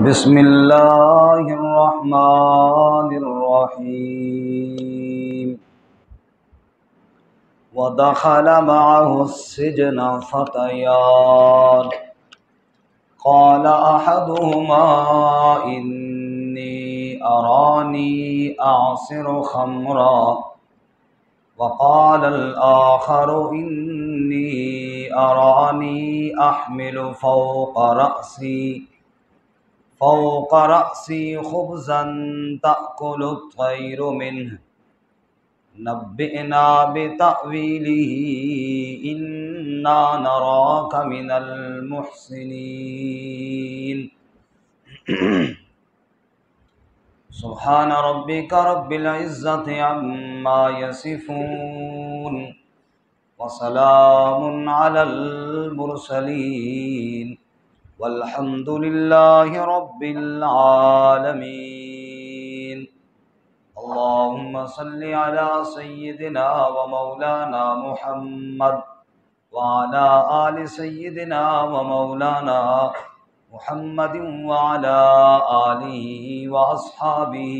بسم اللہ الرحمن الرحیم ودخل معه السجن فتيان قال أحدهما إني أراني أعصر خمرا وقال الآخر إني أراني أحمل فوق رأسي خبزا تأكل الطير منه نبئنا بتأويله إنا نراك من المحسنين سبحان ربك رب العزة عما يصفون وسلام على المرسلين والحمد لله رب العالمين اللهم صل على سيدنا ومولانا محمد وعلى آل سيدنا ومولانا محمد وعلى آله وأصحابه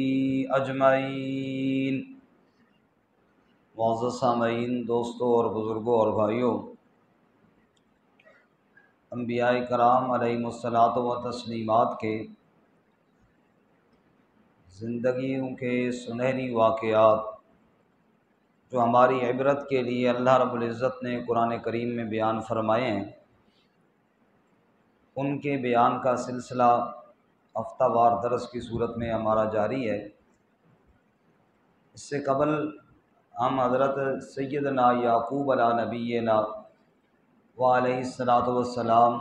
أجمعين۔ معزز سامعین، دوستوں اور بزرگوں اور بھائیوں، انبیاء کرام علیہم الصلاۃ و تسلیمات کے زندگیوں کے سنہری واقعات جو ہماری عبرت کے لیے اللہ رب العزت نے قرآن کریم میں بیان فرمائے ہیں، ان کے بیان کا سلسلہ ہفتہ وار درس کی صورت میں ہمارا جاری ہے۔ اس سے قبل ہم حضرت سیدنا یعقوب علیہ نبینا وعلیہ الصلاۃ والسلام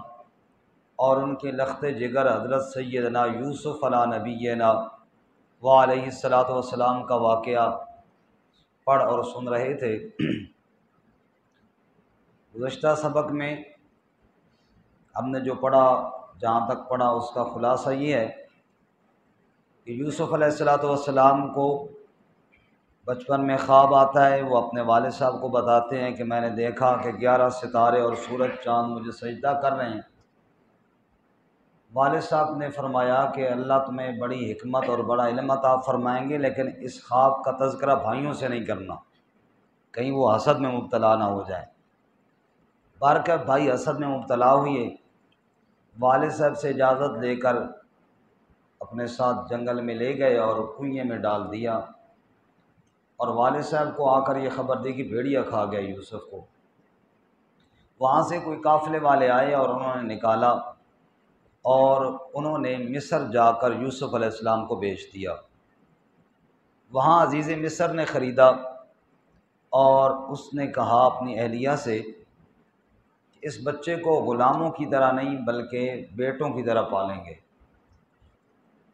اور ان کے لخت جگر حضرت سیدنا یوسف علیہ نبینا وعلیہ الصلاۃ والسلام کا واقعہ پڑھ اور سن رہے تھے۔ گزشتہ سبق میں ہم نے جو پڑھا، جہاں تک پڑھا، اس کا خلاصہ یہ ہے کہ یوسف علیہ الصلاۃ والسلام کو بچپن میں خواب آتا ہے، وہ اپنے والد صاحب کو بتاتے ہیں کہ میں نے دیکھا کہ 11 ستارے اور سورج چاند مجھے سجدہ کر رہے ہیں۔ والد صاحب نے فرمایا کہ اللہ تمہیں بڑی حکمت اور بڑا علم عطا فرمائیں گے، لیکن اس خواب کا تذکرہ بھائیوں سے نہیں کرنا، کہیں وہ حسد میں مبتلا نہ ہو جائیں۔ بارکہ بھائی حسد میں مبتلا ہوئے، والد صاحب سے اجازت لے کر اپنے ساتھ جنگل میں لے گئے اور کنویں میں ڈال دیا، اور والد صاحب کو آ کر یہ خبر دی کہ بھیڑیا کھا گیا یوسف کو۔ وہاں سے کوئی قافلے والے آئے اور انہوں نے نکالا، اور انہوں نے مصر جا کر یوسف علیہ السلام کو بیچ دیا۔ وہاں عزیز مصر نے خریدا، اور اس نے کہا اپنی اہلیہ سے کہ اس بچے کو غلاموں کی طرح نہیں بلکہ بیٹوں کی طرح پالیں گے۔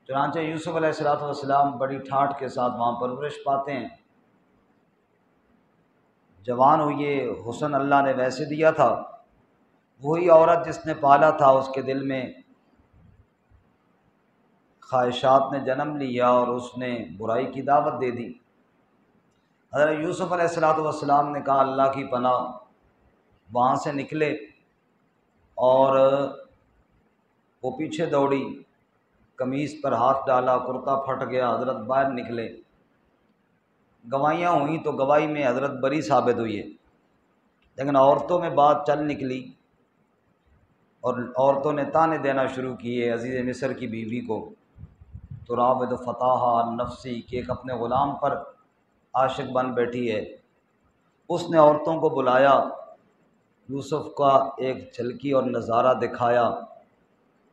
چنانچہ یوسف علیہ السلام بڑی ٹھاٹھ کے ساتھ وہاں پرورش پاتے ہیں۔ جوان ہوئے، حسن اللہ نے ویسے دیا تھا، وہی عورت جس نے پالا تھا اس کے دل میں خواہشات نے جنم لیا اور اس نے برائی کی دعوت دے دی۔ حضرت یوسف علیہ السلام نے کہا اللہ کی پناہ، وہاں سے نکلے اور وہ پیچھے دوڑی، قمیص پر ہاتھ ڈالا، کرتا پھٹ گیا، حضرت باہر نکلے، گواہیاں ہوئیں تو گواہی میں حضرت بری ثابت ہوئی ہے، لیکن عورتوں میں بات چل نکلی اور عورتوں نے تانے دینا شروع کیے عزیز مصر کی بیوی کو، تراود فتاحا عن نفسی، کہ ایک اپنے غلام پر عاشق بن بیٹھی ہے۔ اس نے عورتوں کو بلایا، یوسف کا ایک جھلکی اور نظارہ دکھایا،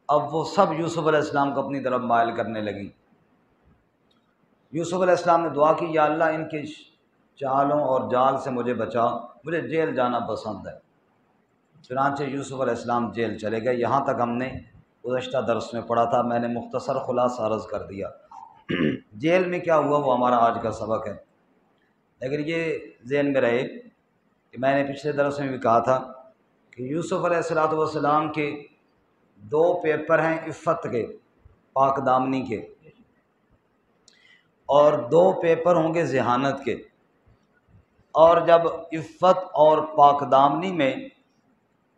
اب وہ سب یوسف علیہ السلام کو اپنی طرف مائل کرنے لگیں۔ یوسف علیہ السلام نے دعا کی، یا اللہ ان کی چالوں اور جال سے مجھے بچا، مجھے جیل جانا پسند ہے۔ چنانچہ یوسف علیہ السلام جیل چلے گئے۔ یہاں تک ہم نے گزشتہ درس میں پڑھا تھا، میں نے مختصر خلاصہ عرض کر دیا۔ جیل میں کیا ہوا وہ ہمارا آج کا سبق ہے، لیکن یہ ذہن میں رہے کہ میں نے پچھلے درس میں بھی کہا تھا کہ یوسف علیہ السلام کے 2 پیپر ہیں عفت کے، پاک دامنی کے، اور 2 پیپر ہوں گے ذہانت کے۔ اور جب عفت اور پاک دامنی میں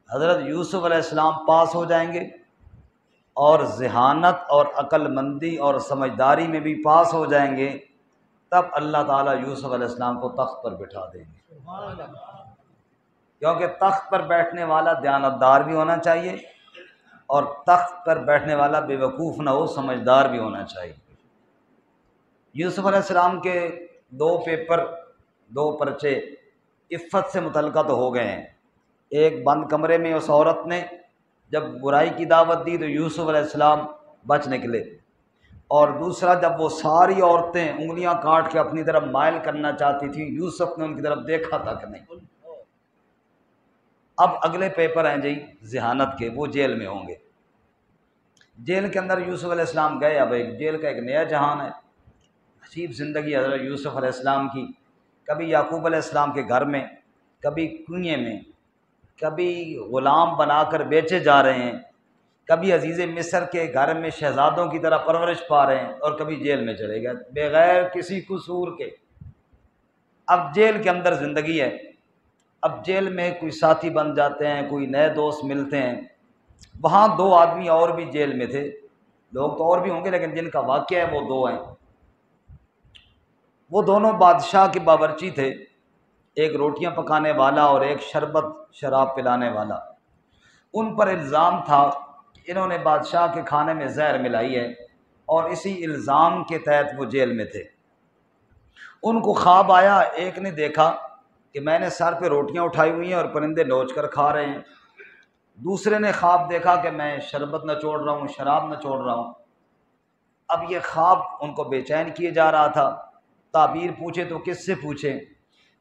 حضرت یوسف علیہ السلام پاس ہو جائیں گے اور ذہانت اور عقل مندی اور سمجھداری میں بھی پاس ہو جائیں گے، تب اللہ تعالیٰ یوسف علیہ السلام کو تخت پر بٹھا دیں گے، کیونکہ تخت پر بیٹھنے والا دیانتدار بھی ہونا چاہیے اور تخت پر بیٹھنے والا بے وقوف نہ ہو، سمجھدار بھی ہونا چاہیے۔ یوسف علیہ السلام کے دو پرچے عفت سے متعلقہ تو ہو گئے ہیں۔ ایک بند کمرے میں اس عورت نے جب برائی کی دعوت دی تو یوسف علیہ السلام بچ نکلے، اور دوسرا جب وہ ساری عورتیں انگلیاں کاٹ کے اپنی طرف مائل کرنا چاہتی تھیں، یوسف نے ان کی طرف دیکھا تک نہیں۔ اب اگلے پیپر ہیں جی ذہانت کے، وہ جیل میں ہوں گے۔ جیل کے اندر یوسف علیہ السلام گئے، اب ایک جیل کا ایک نیا جہان ہے، عجیب زندگی حضرت یوسف علیہ السلام کی، کبھی یعقوب علیہ السلام کے گھر میں، کبھی کنویں میں، کبھی غلام بنا کر بیچے جا رہے ہیں، کبھی عزیز مصر کے گھر میں شہزادوں کی طرح پرورش پا رہے ہیں، اور کبھی جیل میں چلے گئے بغیر کسی قصور کے۔ اب جیل کے اندر زندگی ہے، اب جیل میں کوئی ساتھی بن جاتے ہیں، کوئی نئے دوست ملتے ہیں۔ وہاں دو آدمی اور بھی جیل میں تھے، لوگ تو اور بھی ہوں گے لیکن جن کا واقعہ ہے وہ دو ہیں۔ وہ دونوں بادشاہ کے باورچی تھے، ایک روٹیاں پکانے والا اور ایک شربت شراب پلانے والا۔ ان پر الزام تھا کہ انہوں نے بادشاہ کے کھانے میں زہر ملائی ہے، اور اسی الزام کے تحت وہ جیل میں تھے۔ ان کو خواب آیا، ایک نے دیکھا کہ میں نے سر پہ روٹیاں اٹھائی ہوئی ہیں اور پرندے نوچ کر کھا رہے ہیں، دوسرے نے خواب دیکھا کہ میں شربت نچوڑ رہا ہوں، شراب نچوڑ رہا ہوں۔ اب یہ خواب ان کو بے چین کیے جا رہا تھا، تعبیر پوچھے تو کس سے پوچھے؟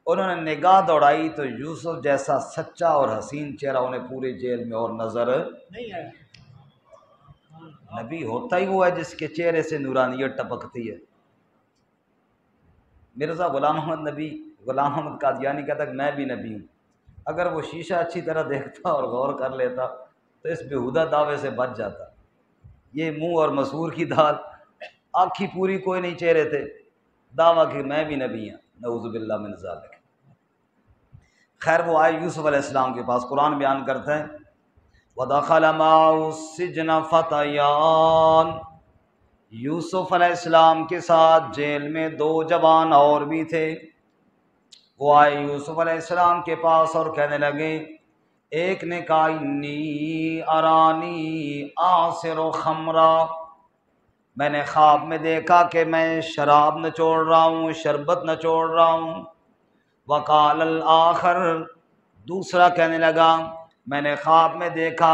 انہوں نے نگاہ دوڑائی تو یوسف جیسا سچا اور حسین چہرہ انہیں پورے جیل میں اور نظر نہیں آیا۔ نبی ہوتا ہی وہ ہے جس کے چہرے سے نورانیت ٹپکتی ہے۔ مرزا غلام احمد قادیانی کہتا کہ میں بھی نبی ہوں۔ اگر وہ شیشہ اچھی طرح دیکھتا اور غور کر لیتا تو اس بےہودہ دعوے سے بچ جاتا۔ یہ منہ اور مسور کی دال، آنکھی پوری کوئی نہیں چہرے تھے، دعویٰ کہ میں بھی نبی ہوں، نعوذ باللہ من ذالک۔ خیر وہ آئے یوسف علیہ السلام کے پاس، قرآن بیان کرتا ہے وَدَخَلَ مَعَهُ السِّجْنَ فَتَيَانِ، یوسف علیہ السلام کے ساتھ جیل میں دو جوان اور بھی تھے۔ وہ آئے یوسف علیہ السلام کے پاس اور کہنے لگے، ایک نے کہا انی ارانی آصر خمرا، میں نے خواب میں دیکھا کہ میں شراب نچوڑ رہا ہوں، شربت نچوڑ رہا ہوں۔ وقال الآخر، دوسرا کہنے لگا میں نے خواب میں دیکھا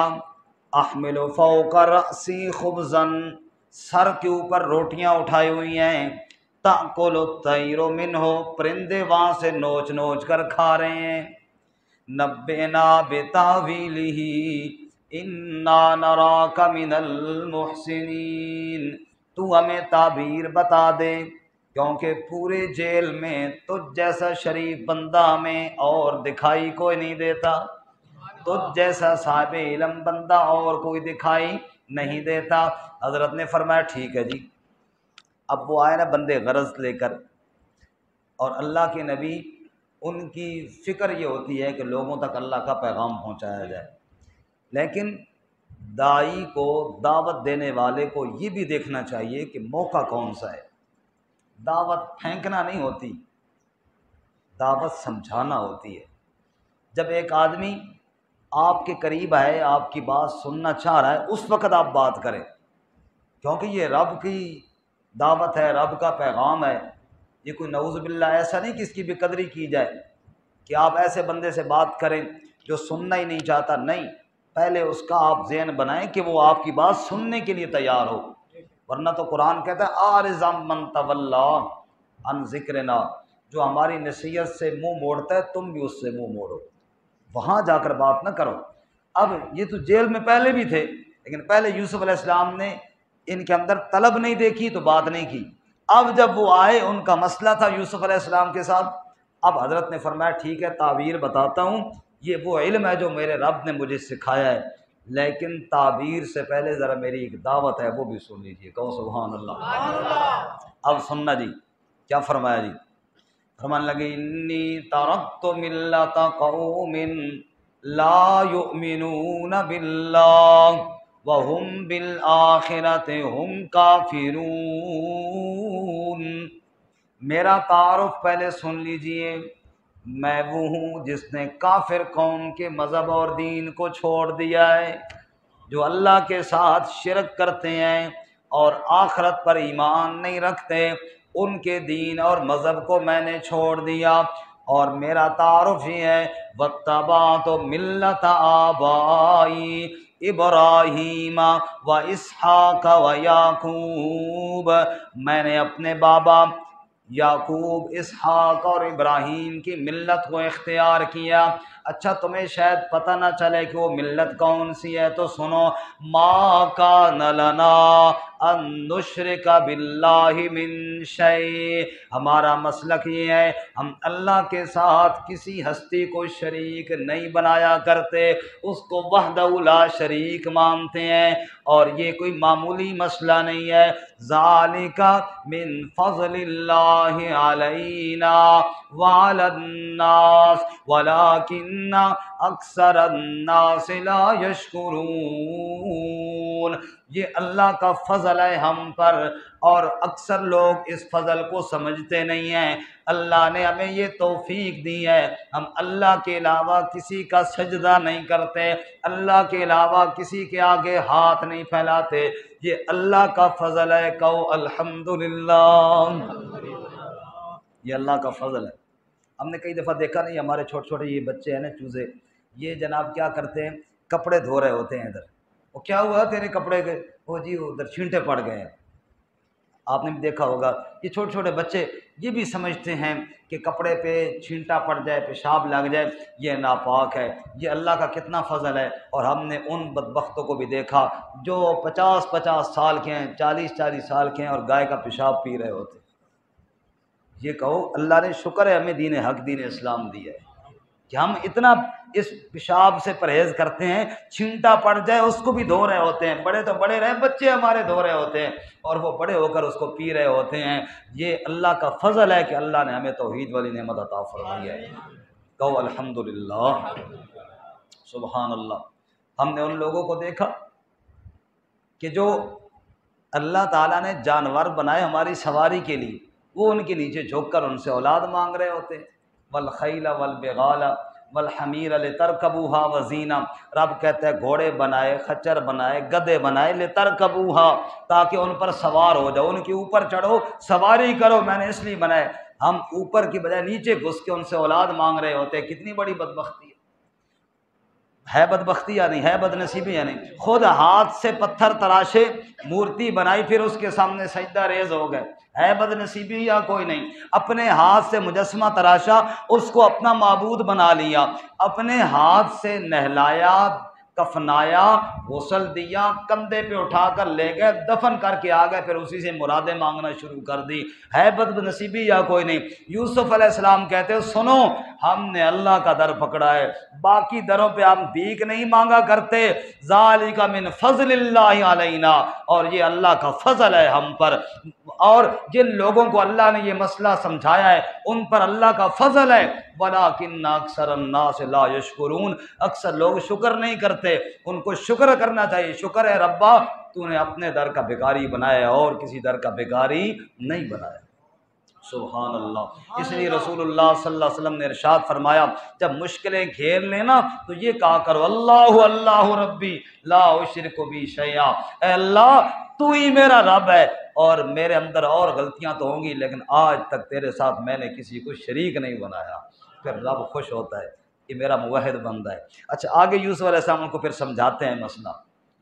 احمل فوق رأسی خبزا، سر کے اوپر روٹیاں اٹھائی ہوئی ہیں، تأکل الطیر منہ، پرندے وہاں سے نوچ نوچ کر کھا رہے ہیں۔ نبئنا بتاویلہ انا نراک من المحسنین، تو ہمیں تعبیر بتا دے کیونکہ پورے جیل میں تجھ جیسا شریف بندہ ہمیں اور دکھائی کوئی نہیں دیتا، تجھ جیسا صاحب علم بندہ اور کوئی دکھائی نہیں دیتا۔ حضرت نے فرمایا ٹھیک ہے جی۔ اب وہ آئے نا بندے غرض لے کر، اور اللہ کے نبی ان کی فکر یہ ہوتی ہے کہ لوگوں تک اللہ کا پیغام پہنچایا جائے، لیکن داعی کو، دعوت دینے والے کو یہ بھی دیکھنا چاہیے کہ موقع کون سا ہے۔ دعوت پھینکنا نہیں ہوتی، دعوت سمجھانا ہوتی ہے۔ جب ایک آدمی آپ کے قریب ہے، آپ کی بات سننا چاہ رہا ہے، اس وقت آپ بات کریں، کیونکہ یہ رب کی دعوت ہے، رب کا پیغام ہے۔ یہ کوئی نعوذ باللہ ایسا نہیں کہ اس کی بے قدری کی جائے کہ آپ ایسے بندے سے بات کریں جو سننا ہی نہیں چاہتا، نہیں، پہلے اس کا آپ ذہن بنائیں کہ وہ آپ کی بات سننے کے لیے تیار ہو، ورنہ تو قرآن کہتا ہے اعرض عمن تولی عن ذکرنا، جو ہماری نصیحت سے منہ موڑتا ہے تم بھی اس سے منہ موڑو، وہاں جا کر بات نہ کرو۔ اب یہ تو جیل میں پہلے بھی تھے، لیکن پہلے یوسف علیہ السلام نے ان کے اندر طلب نہیں دیکھی تو بات نہیں کی۔ اب جب وہ آئے، ان کا مسئلہ تھا یوسف علیہ السلام کے ساتھ، اب حضرت نے فرمایا ٹھیک ہے تعبیر بتاتا ہوں، یہ وہ علم ہے جو میرے رب نے مجھے سکھایا ہے، لیکن تعبیر سے پہلے ذرا میری ایک دعوت ہے وہ بھی سن لیجیے، کہو سبحان اللہ۔ اب سننا جی کیا فرمایا جی، فرمانے لگے انی ترکت ملت قوم لا یؤمنون باللہ، وَهُمْ بِالْآخِرَةِ هُمْ كَافِرُونَ۔ میرا تعارف پہلے سن لیجئے، میں وہ ہوں جس نے کافر قوم کے مذہب اور دین کو چھوڑ دیا ہے، جو اللہ کے ساتھ شرک کرتے ہیں اور آخرت پر ایمان نہیں رکھتے، ان کے دین اور مذہب کو میں نے چھوڑ دیا۔ اور میرا تعارف ہی ہے وَاتَّبَعْتُ مِلَّةَ آبَائِي ابراہیم و اسحاق و یعقوب، میں نے اپنے بابا یعقوب، اسحاق اور ابراہیم کی ملت کو اختیار کیا۔ اچھا تمہیں شاید پتہ نہ چلے کہ وہ ملت کون سی ہے، تو سنو، ما کان لنا ان نشرک باللہ من شیء، ہمارا مسلک یہ ہے ہم اللہ کے ساتھ کسی ہستی کو شریک نہیں بنایا کرتے، اس کو وحدہ لا شریک مانتے ہیں، اور یہ کوئی معمولی مسئلہ نہیں ہے۔ ذالک من فضل اللہ علینا وعلی الناس ولکن اکثر الناس لا یشکرون، یہ اللہ کا فضل ہے ہم پر، اور اکثر لوگ اس فضل کو سمجھتے نہیں ہیں۔ اللہ نے ہمیں یہ توفیق دی ہے، ہم اللہ کے علاوہ کسی کا سجدہ نہیں کرتے، اللہ کے علاوہ کسی کے آگے ہاتھ نہیں پھیلاتے، یہ اللہ کا فضل ہے۔ کہو الحمدللہ، یہ اللہ کا فضل ہے۔ ہم نے کئی دفعہ دیکھا نہیں، ہمارے چھوٹے چھوٹے یہ بچے ہیں نا چوزے، یہ جناب کیا کرتے ہیں، کپڑے دھو رہے ہوتے ہیں ادھر، وہ کیا ہوا تیرے کپڑے کے، وہ جی ادھر چھینٹے پڑ گئے ہیں۔ آپ نے بھی دیکھا ہوگا یہ چھوٹے چھوٹے بچے یہ بھی سمجھتے ہیں کہ کپڑے پہ چھینٹا پڑ جائے، پیشاب لگ جائے، یہ ناپاک ہے۔ یہ اللہ کا کتنا فضل ہے۔ اور ہم نے ان بدبختوں کو بھی دیکھا جو 50 سال کے ہیں، 40 سال کے ہیں، اور گائے کا پیشاب پی رہے ہوتے۔ یہ کہو اللہ نے شکر ہے ہمیں دین حق، دین اسلام دی ہے کہ ہم اتنا اس پیشاب سے پرہیز کرتے ہیں، چھینٹا پڑ جائے اس کو بھی دھو رہے ہوتے ہیں، بڑے تو بڑے رہے، بچے ہمارے دھو رہے ہوتے ہیں، اور وہ بڑے ہو کر اس کو پی رہے ہوتے ہیں۔ یہ اللہ کا فضل ہے کہ اللہ نے ہمیں توحید والی نعمت عطا فرمائی ہے۔ کہو الحمدللہ، سبحان اللہ۔ ہم نے ان لوگوں کو دیکھا کہ جو اللہ تعالیٰ نے جانور بنائے ہماری سواری کے لیے، وہ ان کے نیچے جھک کر ان سے اولاد مانگ رہے ہوتے ہیں۔ والخیل والبغال والحمیر لترکبوہا وزینہ، رب کہتا ہے گھوڑے بنائے، خچر بنائے، گدھے بنائے، لترکبوہا، تاکہ ان پر سوار ہو جاؤ، ان کے اوپر چڑھو، سواری کرو، میں نے اس لیے بنائے۔ ہم اوپر کی بجائے نیچے گھس کے ان سے اولاد مانگ رہے ہوتے ہیں۔ کتنی بڑی بدبختی ہے بدبختی یا نہیں ہے، بد نصیبی یا نہیں؟ خود ہاتھ سے پتھر تراشے، مورتی بنائی، پھر اس کے سامنے سجدہ ریز ہو گئے، ہے بد نصیبی یا کوئی نہیں؟ اپنے ہاتھ سے مجسمہ تراشا، اس کو اپنا معبود بنا لیا، اپنے ہاتھ سے نہلایا، کفنایا، غسل دیا، کندھے پہ اٹھا کر لے گئے، دفن کر کے آ گئے، پھر اسی سے مرادیں مانگنا شروع کر دی، ہے بد نصیبی یا کوئی نہیں؟ یوسف علیہ السلام کہتے ہیں سنو، ہم نے اللہ کا در پکڑا ہے، باقی دروں پہ ہم بھیک نہیں مانگا کرتے، ذالک من فضل اللہ علینا، اور یہ اللہ کا فضل ہے ہم پر۔ اور جن لوگوں کو اللہ نے یہ مسئلہ سمجھایا ہے ان پر اللہ کا فضل ہے، وَلَٰكِنَّ أَكْثَرَ النَّاسِ لَا يَشْكُرُونَ، اکثر لوگ شکر نہیں کرتے، ان کو شکر کرنا چاہیے۔ شکر ہے ربا تو نے اپنے در کا بھکاری بنایا اور کسی در کا بھکاری نہیں بنایا۔ سبحان اللہ۔ اس لیے رسول اللہ صلی اللہ علیہ وسلم نے ارشاد فرمایا جب مشکلیں گھیر لینا تو یہ کہا کرو اللہ اللہ ربی لا اشرک بی شیئا، اے اللہ تو ہی میرا رب ہے، اور میرے اندر اور غلطیاں تو ہوں گی لیکن آج تک تیرے ساتھ میں نے کسی کو شریک نہیں بنایا۔ پھر رب خوش ہوتا ہے کہ میرا موحد بندہ ہے۔ اچھا آگے یوسف علیہ السلام کو پھر سمجھاتے ہیں مسئلہ،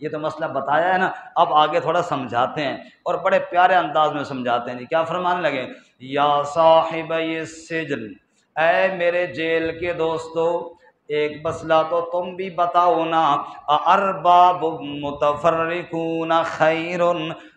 یہ تو مسئلہ بتایا ہے نا، اب آگے تھوڑا سمجھاتے ہیں، اور بڑے پیارے انداز میں سمجھاتے ہیں۔ جی کیا فرمانے لگے؟ یا صاحبی السجن، اے میرے جیل کے دوستو، ایک مسئلہ تو تم بھی بتاؤ نا، ارباب متفرقون خیر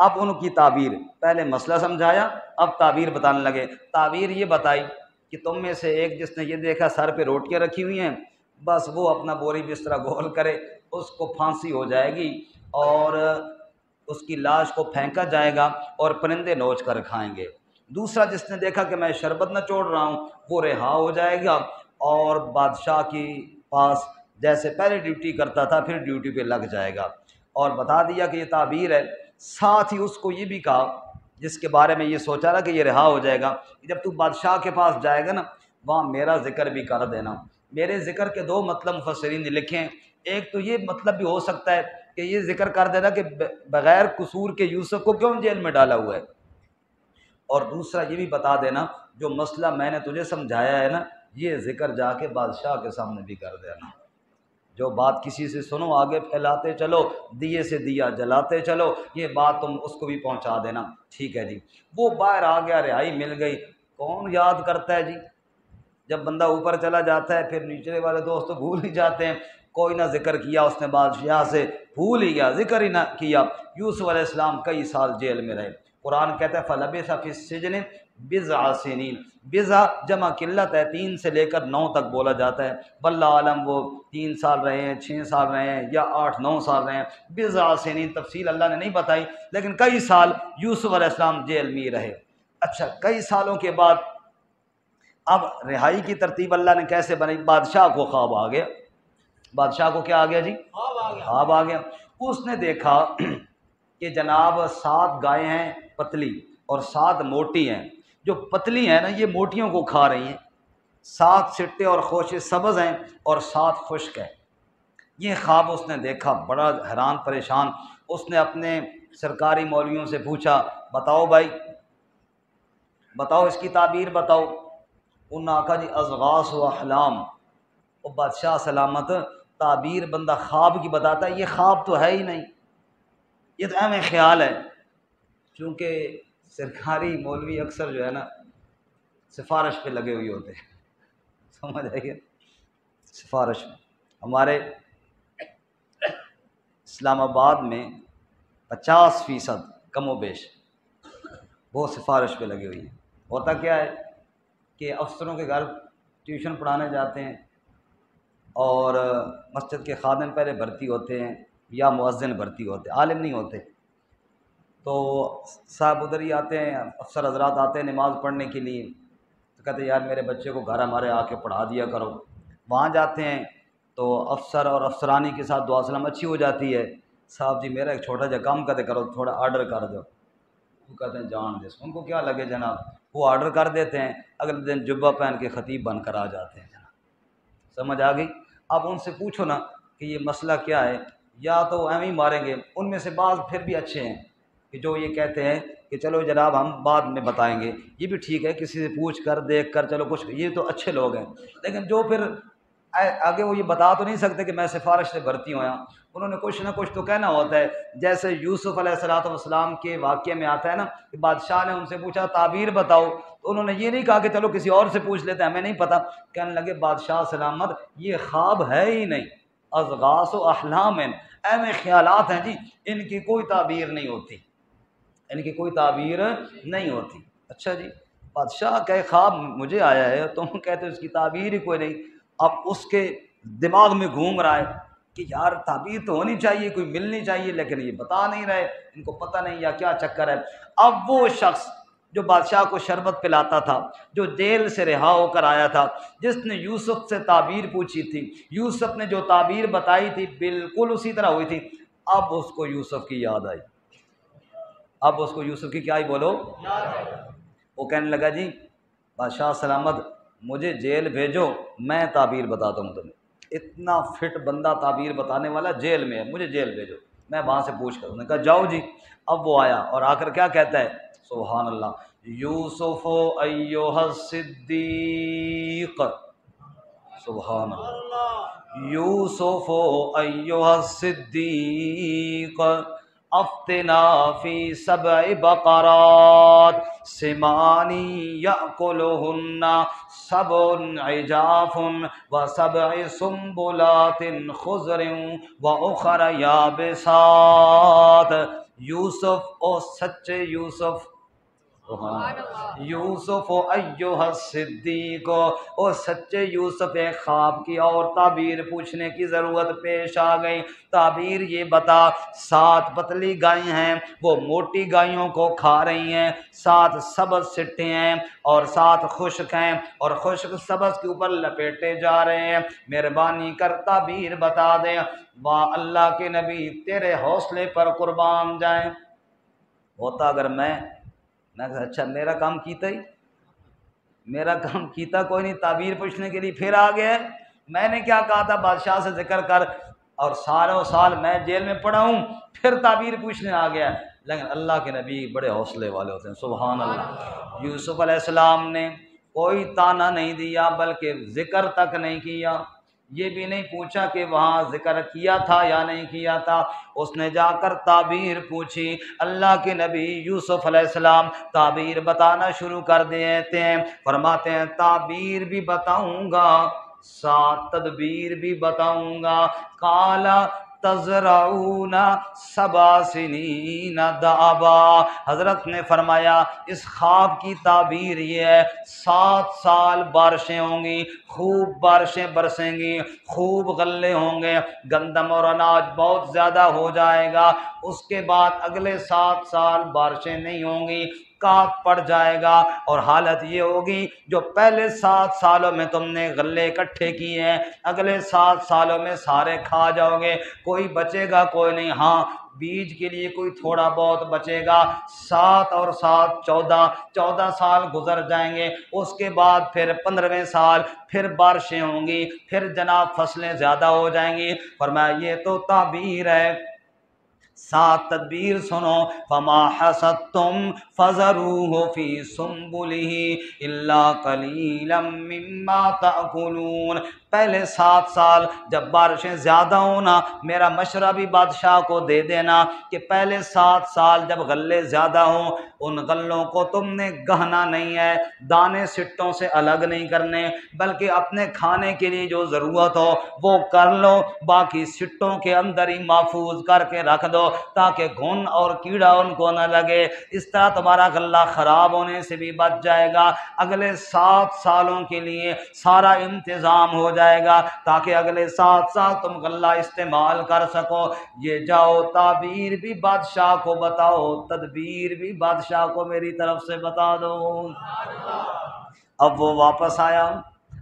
اب ان کی تعبیر، پہلے مسئلہ سمجھایا، اب تعبیر بتانے لگے۔ تعبیر یہ بتائی کہ تم میں سے ایک جس نے یہ دیکھا سر پہ روٹیاں رکھی ہوئی ہیں، بس وہ اپنا بوری بستر گول کرے، اس کو پھانسی ہو جائے گی اور اس کی لاش کو پھینکا جائے گا اور پرندے نوچ کر کھائیں گے۔ دوسرا جس نے دیکھا کہ میں شربت نہ چوڑ رہا ہوں، وہ رہا ہو جائے گا اور بادشاہ کی پاس جیسے پہلے ڈیوٹی کرتا تھا پھر ڈیوٹی پہ لگ جائے گا، اور بتا دیا کہ یہ تعبیر ہے۔ ساتھ ہی اس کو یہ بھی کہا جس کے بارے میں یہ سوچا رہا کہ یہ رہا ہو جائے گا، جب تو بادشاہ کے پاس جائے گا نا، وہاں میرا ذکر بھی کر دینا۔ میرے ذکر کے دو مطلب مفسرین نے لکھے ہیں، ایک تو یہ مطلب بھی ہو سکتا ہے کہ یہ ذکر کر دینا کہ بغیر قصور کے یوسف کو کیوں جیل میں ڈالا ہوا ہے، اور دوسرا یہ بھی بتا دینا جو مسئلہ میں نے تجھے سمجھایا ہے نا، یہ ذکر جا کے بادشاہ کے سامنے بھی کر دینا۔ جو بات کسی سے سنو آگے پھیلاتے چلو، دیے سے دیا جلاتے چلو، یہ بات تم اس کو بھی پہنچا دینا۔ ٹھیک ہے جی۔ وہ باہر آ گیا، رہائی مل گئی۔ کون یاد کرتا ہے جی؟ جب بندہ اوپر چلا جاتا ہے پھر نیچے والے دوست تو بھول ہی جاتے ہیں۔ کوئی نہ ذکر کیا اس نے بادشاہ سے، بھول ہی گیا، ذکر ہی نہ کیا۔ یوسف علیہ السلام کئی سال جیل میں رہے۔ قرآن کہتا ہے فَلَبِثَ فِي السِّجْنِ بِضْعَ سِنِينَ، بضع جمع قلت ہے، 3 سے لے کر 9 تک بولا جاتا ہے۔ واللہ عالم وہ 3 سال رہے ہیں، 6 سال رہے ہیں، یا 8-9 سال رہے ہیں۔ بضع سنین تفصیل اللہ نے نہیں بتائی، لیکن کئی سال یوسف علیہ السلام جیل میں رہے۔ اچھا، کئی سالوں کے بعد اب رہائی کی ترتیب اللہ نے کیسے بنائی؟ بادشاہ کو خواب آ گیا۔ بادشاہ کو کیا آ گیا جی؟ خواب آ گیا۔ اس نے دیکھا کہ جناب 7 گائیں ہیں پتلی اور 7 موٹی ہیں۔ جو پتلی ہیں نا یہ موٹیوں کو کھا رہی ہیں، 7 سٹے اور خوشے سبز ہیں اور 7 خشک ہیں۔ یہ خواب اس نے دیکھا، بڑا حیران پریشان۔ اس نے اپنے سرکاری مولویوں سے پوچھا بتاؤ بھائی، بتاؤ اس کی تعبیر بتاؤ۔ انہوں نے کہا جی اضغاث و احلام۔ وہ بادشاہ سلامت، تعبیر بندہ خواب کی بتاتا ہے، یہ خواب تو ہے ہی نہیں، یہ تو اہم خیال ہے۔ کیونکہ سرکاری مولوی اکثر جو ہے نا سفارش پہ لگے ہوئے ہوتے ہیں، سمجھ آئیے؟ سفارش میں ہمارے اسلام آباد میں 50% کم و بیش وہ سفارش پہ لگے ہوئی ہیں۔ ہوتا کیا ہے کہ افسروں کے گھر ٹیوشن پڑھانے جاتے ہیں اور مسجد کے خادم پہلے بھرتی ہوتے ہیں یا مؤذن بھرتی ہوتے ہیں، عالم نہیں ہوتے، تو صاحب ادھر ہی آتے ہیں، افسر حضرات آتے ہیں نماز پڑھنے کے لیے، تو کہتے ہیں یار میرے بچے کو گھر ہمارے آ کے پڑھا دیا کرو۔ وہاں جاتے ہیں تو افسر اور افسرانی کے ساتھ دعا سلام اچھی ہو جاتی ہے۔ صاحب جی میرا ایک چھوٹا سا کام کہتے کرو، تھوڑا آرڈر کر دو۔ وہ کہتے ہیں جان دے، ان کو کیا لگے جناب، وہ آرڈر کر دیتے ہیں، اگلے دن جبہ پہن کے خطیب بن کر آ جاتے ہیں جناب۔ سمجھ آ گئی؟ اب ان سے پوچھو نا کہ یہ مسئلہ کیا ہے، یا تو ایم ہی ماریں گے۔ ان میں سے بعض پھر بھی اچھے ہیں کہ جو یہ کہتے ہیں کہ چلو جناب ہم بعد میں بتائیں گے، یہ بھی ٹھیک ہے، کسی سے پوچھ کر دیکھ کر چلو کچھ، یہ تو اچھے لوگ ہیں۔ لیکن جو پھر آگے وہ یہ بتا تو نہیں سکتے کہ میں سفارش سے بھرتی ہوا، انہوں نے کچھ نہ کچھ تو کہنا ہوتا ہے۔ جیسے یوسف علیہ السلام کے واقعے میں آتا ہے نا کہ بادشاہ نے ان سے پوچھا تعبیر بتاؤ، تو انہوں نے یہ نہیں کہا کہ چلو کسی اور سے پوچھ لیتے ہیں ہمیں نہیں پتہ، کہنے لگے بادشاہ سلامت یہ خواب ہے ہی نہیں، اضغاث و احلام، اہم خیالات ہیں جی، ان کی کوئی تعبیر نہیں ہوتی، ان کی کوئی تعبیر نہیں ہوتی۔ اچھا جی، بادشاہ کہ خواب مجھے آیا ہے، تم کہتے ہو اس کی تعبیر ہی کوئی نہیں۔ اب اس کے دماغ میں گھوم رہا ہے کہ یار تعبیر تو ہونی چاہیے، کوئی ملنی چاہیے، لیکن یہ بتا نہیں رہے، ان کو پتہ نہیں یا کیا چکر ہے۔ اب وہ شخص جو بادشاہ کو شربت پلاتا تھا، جو جیل سے رہا ہو کر آیا تھا، جس نے یوسف سے تعبیر پوچھی تھی، یوسف نے جو تعبیر بتائی تھی بالکل اسی طرح ہوئی تھی، اب اس کو یوسف کی یاد آئی۔ اب اس کو یوسف کی کیا ہی بولو، وہ کہنے لگا جی بادشاہ سلامت مجھے جیل بھیجو، میں تعبیر بتاتا ہوں تمہیں۔ اتنا فٹ بندہ تعبیر بتانے والا جیل میں ہے، مجھے جیل بھیجو، میں وہاں سے پوچھ کر۔ انہوں نے کہا جاؤ جی۔ اب وہ آیا اور آ کر کیا کہتا ہے، سبحان اللہ، یوسف ایھا الصدیق، سبحان اللہ، یوسف ایھا الصدیق افتنا فی 7 بقرات سمان یأکلہن 7 عجاف و7 سنبلات خضر وأخر یابسات یوسف او سچے یوسف، یوسف ایھا الصدیق، او سچے یوسف، ایک خواب کی اور تعبیر پوچھنے کی ضرورت پیش آ گئی۔ تعبیر یہ بتا، 7 پتلی گائیں ہیں، وہ موٹی گائیوں کو کھا رہی ہیں، 7 سبز سٹے ہیں اور 7 خشک ہیں، اور خشک سبز کے اوپر لپیٹے جا رہے ہیں، مہربانی کر تعبیر بتا دیں۔ واہ اللہ کے نبی، تیرے حوصلے پر قربان جائیں۔ ہوتا اگر میں اچھا میرا کام کیتا ہی، میرا کام کیتا کوئی نہیں، تعبیر پوچھنے کے لیے پھر آ گیا۔ میں نے کیا کہا تھا بادشاہ سے ذکر کر، اور سالوں سال میں جیل میں پڑا ہوں، پھر تعبیر پوچھنے آ گیا۔ لیکن اللہ کے نبی بڑے حوصلے والے ہوتے ہیں، سبحان اللہ۔ یوسف علیہ السلام نے کوئی تانا نہیں دیا، بلکہ ذکر تک نہیں کیا، یہ بھی نہیں پوچھا کہ وہاں ذکر کیا تھا یا نہیں کیا تھا، اس نے جا کر تعبیر پوچھی۔ اللہ کے نبی یوسف علیہ السلام تعبیر بتانا شروع کر دیتے ہیں، فرماتے ہیں تعبیر بھی بتاؤں گا، 7 تدبیر بھی بتاؤں گا۔ قالا تزرعون 7 سنین دابا، حضرت نے فرمایا اس خواب کی تعبیر یہ ہے، 7 سال بارشیں ہوں گی، خوب بارشیں برسیں گی، خوب غلے ہوں گے، گندم اور اناج بہت زیادہ ہو جائے گا، اس کے بعد اگلے 7 سال بارشیں نہیں ہوں گی، کاپ پڑ جائے گا، اور حالت یہ ہوگی جو پہلے 7 سالوں میں تم نے غلے اکٹھے کیے ہیں، اگلے 7 سالوں میں سارے کھا جاؤ گے، کوئی بچے گا کوئی نہیں، ہاں بیج کے لیے کوئی تھوڑا بہت بچے گا۔ 7 اور 7 14 سال گزر جائیں گے، اس کے بعد پھر 15ویں سال پھر بارشیں ہوں گی، پھر جناب فصلیں زیادہ ہو جائیں گی۔ فرمایا یہ تو تعبیر ہے، 7 تدبیر سنو۔ فما حصدتم فذروه فی سنبلہ الا قلیلا مما تأکلون، پہلے 7 سال جب بارشیں زیادہ ہونا، میرا مشورہ بھی بادشاہ کو دے دینا کہ پہلے 7 سال جب غلے زیادہ ہوں، ان غلوں کو تم نے گہنا نہیں ہے، دانے سٹوں سے الگ نہیں کرنے، بلکہ اپنے کھانے کے لیے جو ضرورت ہو وہ کر لو، باقی سٹوں کے اندر ہی محفوظ کر کے رکھ دو تاکہ گھن اور کیڑا ان کو نہ لگے، اس طرح تمہارا غلہ خراب ہونے سے بھی بچ جائے گا، اگلے 7 سالوں کے لیے سارا انتظام ہو جائے گا تاکہ اگلے 7 سال تم غلہ استعمال کر سکو۔ یہ جاؤ تعبیر بھی بادشاہ کو بتاؤ، تدبیر بھی بادشاہ کو میری طرف سے بتا دو۔ اب وہ واپس آیا،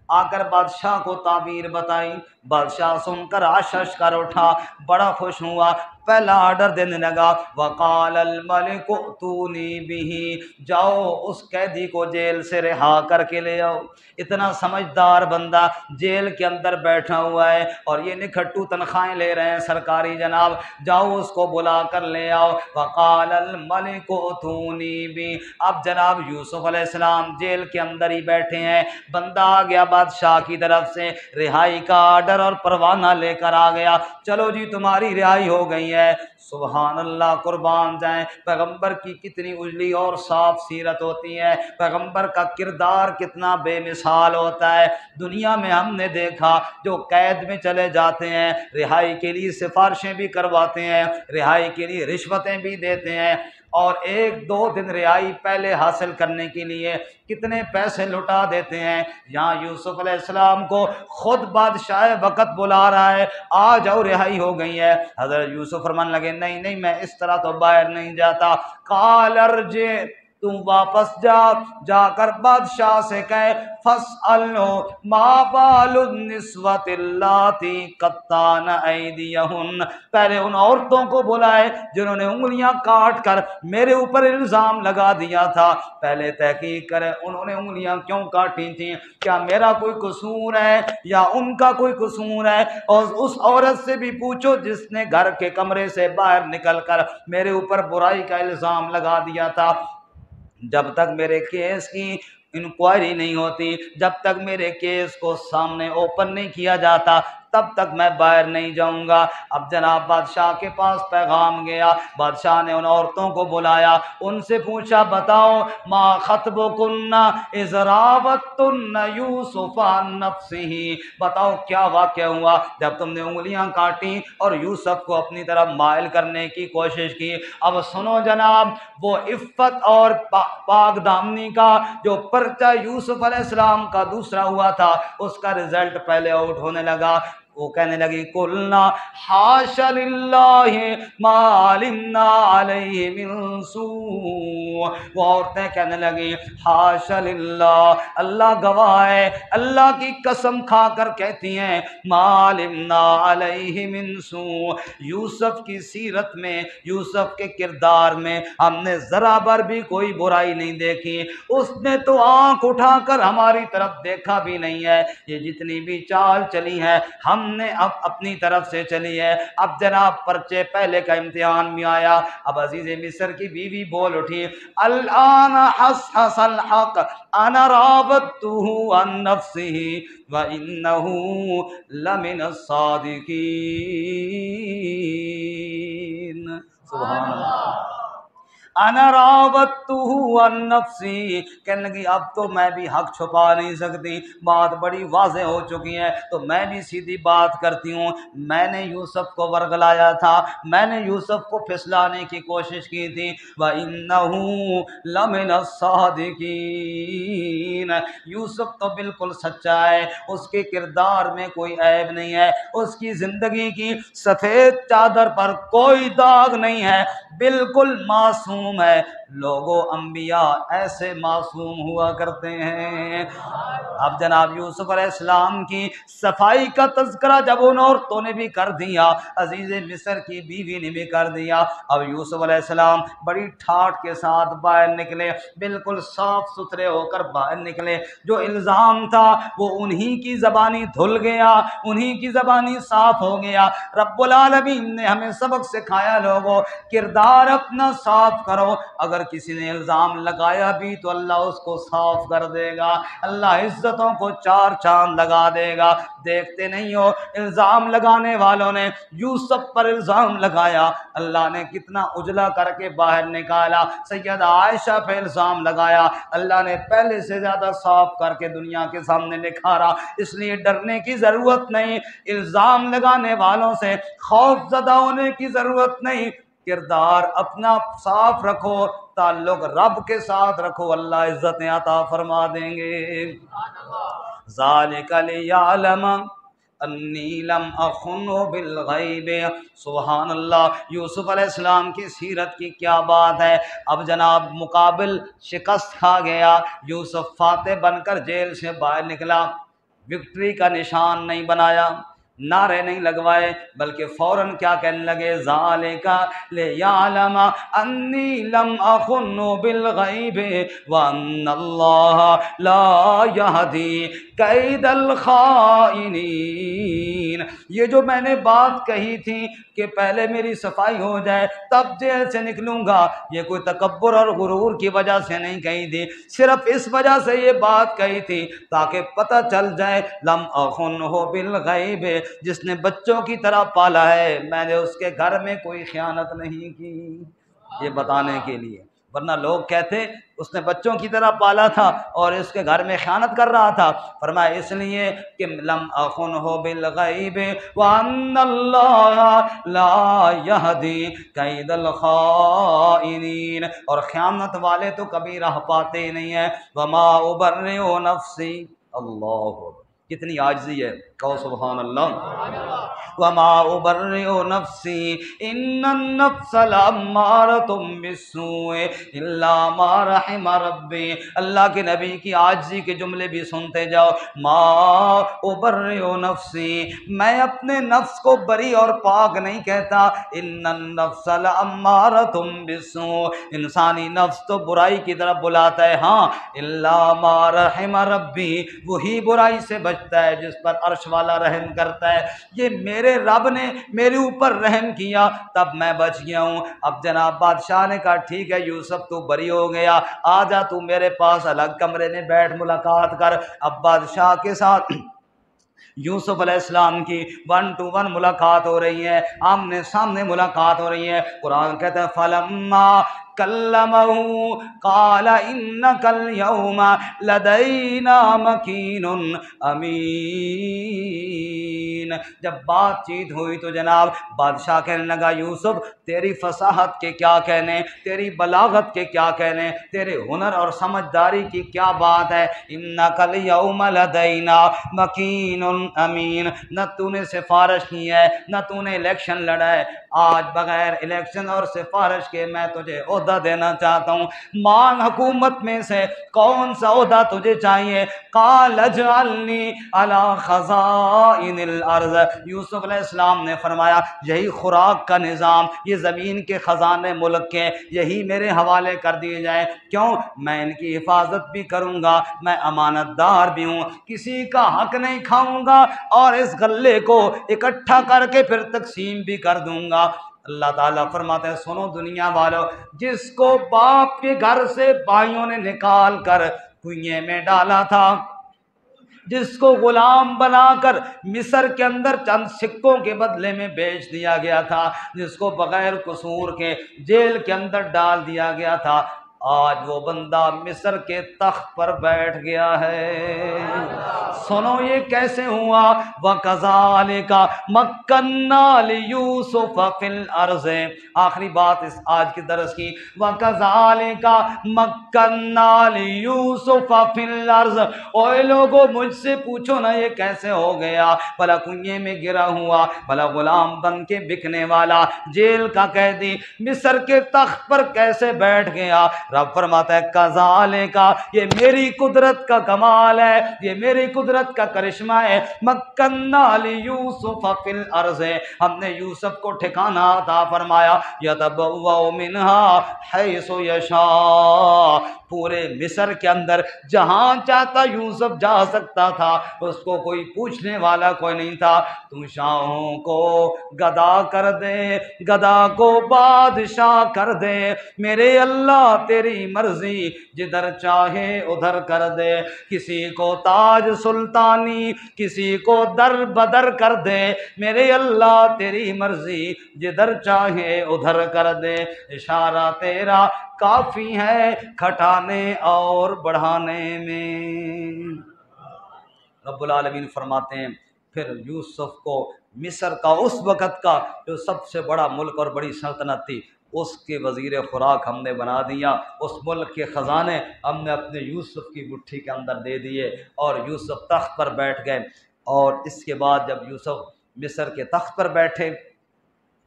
آ کر بادشاہ کو تعبیر بتائی، بادشاہ سن کر عشش کر اٹھا، بڑا خوش ہوا، پہلا آرڈر دینے لگا، وقال الملک ائتونی بہ، جاؤ اس قیدی کو جیل سے رہا کر کے لے آؤ۔ اتنا سمجھدار بندہ جیل کے اندر بیٹھا ہوا ہے اور یہ نکھٹو تنخواہیں لے رہے ہیں سرکاری جناب، جاؤ اس کو بلا کر لے آؤ۔ وقال الملک ائتونی بہ، اب جناب یوسف علیہ السلام جیل کے اندر ہی بیٹھے ہیں، بندہ آ گیا بادشاہ کی طرف سے رہائی کا آرڈر اور پروانہ لے کر آ گیا، چلو جی تمہاری رہائی ہو گئی ہے۔ سبحان اللہ، قربان جائیں، پیغمبر کی کتنی اجلی اور صاف سیرت ہوتی ہے، پیغمبر کا کردار کتنا بے مثال ہوتا ہے۔ دنیا میں ہم نے دیکھا جو قید میں چلے جاتے ہیں، رہائی کے لیے سفارشیں بھی کرواتے ہیں، رہائی کے لیے رشوتیں بھی دیتے ہیں، اور 1-2 دن رہائی پہلے حاصل کرنے کے لیے کتنے پیسے لٹا دیتے ہیں۔ یہاں یوسف علیہ السلام کو خود بادشاہ وقت بلا رہا ہے، آ جاؤ رہائی ہو گئی ہے۔ حضرت یوسف فرمان لگے نہیں نہیں میں اس طرح تو باہر نہیں جاتا۔ قال ارجع، تم واپس جا کر بادشاہ سے کہے فاسألہ ما بال النسوة اللاتی قطعن ایدیہن، پہلے ان عورتوں کو بلائے جنہوں نے انگلیاں کاٹ کر میرے اوپر الزام لگا دیا تھا، پہلے تحقیق کرے انہوں نے انگلیاں کیوں کاٹی تھیں، کیا میرا کوئی قصور ہے یا ان کا کوئی قصور ہے، اور اس عورت سے بھی پوچھو جس نے گھر کے کمرے سے باہر نکل کر میرے اوپر برائی کا الزام لگا دیا تھا۔ جب تک میرے کیس کی انکوائری نہیں ہوتی، جب تک میرے کیس کو سامنے اوپن نہیں کیا جاتا، تب تک میں باہر نہیں جاؤں گا۔ اب جناب بادشاہ کے پاس پیغام گیا، بادشاہ نے ان عورتوں کو بلایا، ان سے پوچھا بتاؤ ما خطبکن اذ راوتن یوسف عن نفسہ، بتاؤ کیا واقعہ ہوا جب تم نے انگلیاں کاٹی اور یوسف کو اپنی طرف مائل کرنے کی کوشش کی۔ اب سنو جناب، وہ عفت اور پاک دامنی کا جو پرچہ یوسف علیہ السلام کا دوسرا ہوا تھا، اس کا رزلٹ پہلے آؤٹ ہونے لگا۔ وہ کہنے لگی قلنا حاش للہ ما علمنا علیہ من سوء، وہ عورتیں کہنے لگی حاش للہ، اللہ گواہ ہے، اللہ کی قسم کھا کر کہتی ہیں ما علمنا علیہ من سوء، یوسف کی سیرت میں، یوسف کے کردار میں ہم نے ذرا بر بھی کوئی برائی نہیں دیکھی، اس نے تو آنکھ اٹھا کر ہماری طرف دیکھا بھی نہیں ہے، یہ جتنی بھی چال چلی ہے ہم نے اب اپنی طرف سے چلی ہے۔ اب جناب پرچے پہلے کا امتحان بھی آیا، اب عزیز مصر کی بیوی بول اٹھی الآن حصحص الحق انا راودته عن نفسه وانه لمن الصادقین۔ سبحان اللہ، انا راودته عن نفسی، کہنے لگی اب تو میں بھی حق چھپا نہیں سکتی، بات بڑی واضح ہو چکی ہے تو میں بھی سیدھی بات کرتی ہوں، میں نے یوسف کو ورگلایا تھا، میں نے یوسف کو پھسلانے کی کوشش کی تھی، وَإِنَّهُ لَمِنَ الصَّادِقِينَ، یوسف تو بالکل سچا ہے، اس کے کردار میں کوئی عیب نہیں ہے، اس کی زندگی کی سفید چادر پر کوئی داغ نہیں ہے، بالکل معصوم ہے۔ لوگوں انبیاء ایسے معصوم ہوا کرتے ہیں۔ اب جناب یوسف علیہ السلام کی صفائی کا تذکرہ جب ان عورتوں نے بھی کر دیا، عزیز مصر کی بیوی نے بھی کر دیا، اب یوسف علیہ السلام بڑی ٹھاٹ کے ساتھ باہر نکلے، بالکل صاف ستھرے ہو کر باہر نکلے، جو الزام تھا وہ انہی کی زبانی دھل گیا، انہی کی زبانی صاف ہو گیا۔ رب العالمین نے ہمیں سبق سکھایا لوگوں کردار اپنا صاف کرو، اگر کسی نے الزام لگایا بھی تو اللہ اس کو صاف کر دے گا، اللہ عزتوں کو چار چاند لگا دے گا۔ دیکھتے نہیں ہو الزام لگانے والوں نے یوسف پر الزام لگایا، اللہ نے کتنا اجلا کر کے باہر نکالا، سیدہ عائشہ پہ الزام لگایا، اللہ نے پہلے سے زیادہ صاف کر کے دنیا کے سامنے نکھارا۔ اس لیے ڈرنے کی ضرورت نہیں، الزام لگانے والوں سے خوف زدہ ہونے کی ضرورت نہیں، کردار اپنا صاف رکھو، تعلق رب کے ساتھ رکھو، اللہ عزتیں عطا فرما دیں گے۔ ذالک لیعلم انی لم اخنہ بالغیب، سبحان اللہ، یوسف علیہ السلام کی سیرت کی کیا بات ہے۔ اب جناب مقابل شکست کھا گیا، یوسف فاتح بن کر جیل سے باہر نکلا، وکٹری کا نشان نہیں بنایا، نعرے نہیں لگوائے، بلکہ فوراً کیا کہنے لگے ذالک لیعلم انی لم اخن بالغیب وان اللہ لا یہدی کید الخائنین، یہ جو میں نے بات کہی تھی کہ پہلے میری صفائی ہو جائے تب جیل سے نکلوں گا، یہ کوئی تکبر اور غرور کی وجہ سے نہیں کہی تھی، صرف اس وجہ سے یہ بات کہی تھی تاکہ پتہ چل جائے لم اخنہ بالغیب، جس نے بچوں کی طرح پالا ہے میں نے اس کے گھر میں کوئی خیانت نہیں کی، یہ بتانے کے لیے، ورنہ لوگ کہتے اس نے بچوں کی طرح پالا تھا اور اس کے گھر میں خیانت کر رہا تھا، فرمایا اس لیے کہ لم اخنہ بالغیب وان اللہ لا یہدی کید الخائنین، اور خیانت والے تو کبھی راہ پاتے نہیں ہیں، وما ابرئ نفسی، اللہ کتنی عاجزی ہے، کہو سبحان اللہ، وما ابرئ نفسی ان النفس لامارۃ بالسوء الا ما رحم ربی، اللہ کے نبی کی عاجزی کے جملے بھی سنتے جاؤ، ما ابرئ نفسی، میں اپنے نفس کو بری اور پاک نہیں کہتا، ان النفس لامارۃ بالسوء، انسانی نفس تو برائی کی طرف بلاتا ہے، ہاں الا ما رحم ربی، وہی برائی سے بچتا ہے جس پر عرش والا رحم کرتا ہے، یہ میرے رب نے میرے اوپر رحم کیا تب میں بچ گیا ہوں۔ اب جناب بادشاہ نے کہا ٹھیک ہے یوسف تو بری ہو گیا، آ جا تو میرے پاس الگ کمرے میں بیٹھ ملاقات کر۔ اب بادشاہ کے ساتھ یوسف علیہ السلام کی 1 to 1 ملاقات ہو رہی ہے، آمنے سامنے ملاقات ہو رہی ہے۔ قرآن کہتا ہے فَلَمَّا كَلَّمَهُ قَالَ إِنَّكَ الْيَوْمَ لَدَيْنَا مَكِينٌ أَمِينٌ۔ جب بات چیت ہوئی تو جناب بادشاہ کہنے لگا یوسف تیری فصاحت کے کیا کہنے، تیری بلاغت کے کیا کہنے، تیرے ہنر اور سمجھداری کی کیا بات ہے۔ إِنَّكَ الْيَوْمَ لَدَيْنَا مَكِينٌ أَمِينٌ، نہ تو نے سفارش کی ہے نہ تو نے الیکشن لڑا ہے، آج بغیر الیکشن اور سفارش کے میں تجھے عہدہ دینا چاہتا ہوں، مانگ حکومت میں سے کون سا عہدہ تجھے چاہیے۔ قال اجعلنی علی خزائن الارض، یوسف علیہ السلام نے فرمایا یہی خوراک کا نظام، یہ زمین کے خزانے ملک کے یہی میرے حوالے کر دیے جائیں، کیوں؟ میں ان کی حفاظت بھی کروں گا، میں امانت دار بھی ہوں، کسی کا حق نہیں کھاؤں گا اور اس غلے کو اکٹھا کر کے پھر تقسیم بھی کر دوں گا۔ اللہ تعالیٰ فرماتے ہیں سنو دنیا والو، جس کو باپ کے گھر سے بھائیوں نے نکال کر کنویں میں ڈالا تھا، جس کو غلام بنا کر مصر کے اندر چند سکوں کے بدلے میں بیچ دیا گیا تھا، جس کو بغیر قصور کے جیل کے اندر ڈال دیا گیا تھا، آج وہ بندہ مصر کے تخت پر بیٹھ گیا ہے۔ سنو یہ کیسے ہوا، وَكَذَلِكَ مَكَّنَّا لِيُوسُفَ فِي الْأَرْضِ، آخری بات اس آج کی درس کی، وَكَذَلِكَ مَكَّنَّا لِيُوسُفَ فِي الْأَرْضِ، اوے لوگوں مجھ سے پوچھو نا یہ کیسے ہو گیا، بھلا کنویں میں گرا ہوا، بھلا غلام بن کے بکنے والا، جیل کا قیدی مصر کے تخت پر کیسے بیٹھ گیا۔ رب فرماتا ہے کذالک، یہ میری قدرت کا کمال ہے، یہ میری قدرت کا کرشمہ ہے، مکننا لیوسف فی الارض، ہم نے یوسف کو ٹھکانہ عطا فرمایا، یتبوأ منہا حیث یشاء، پورے مصر کے اندر جہاں چاہتا یوسف جا سکتا تھا، اس کو کوئی پوچھنے والا کوئی نہیں تھا۔ تو شاہوں کو گدا کر دے، گدا کو بادشاہ کر دے، میرے اللہ تیری مرضی جدھر چاہے ادھر کر دے، کسی کو تاج سلطانی کسی کو در بدر کر دے، میرے اللہ تیری مرضی جدھر چاہے ادھر کر دے، اشارہ تیرا کافی ہے کھٹانے اور بڑھانے میں۔ رب العالمین فرماتے ہیں پھر یوسف کو مصر کا اس وقت کا جو سب سے بڑا ملک اور بڑی سلطنت تھی اس کے وزیر خوراک ہم نے بنا دیا، اس ملک کے خزانے ہم نے اپنے یوسف کی مٹھی کے اندر دے دیے اور یوسف تخت پر بیٹھ گئے۔ اور اس کے بعد جب یوسف مصر کے تخت پر بیٹھے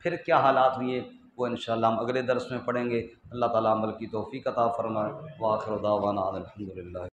پھر کیا حالات ہوئے وہ انشاءاللہ ہم اگلے درس میں پڑھیں گے۔ اللہ تعالیٰ عمل کی توفیق عطا فرمائے۔ وآخر دعوانا الحمدللہ۔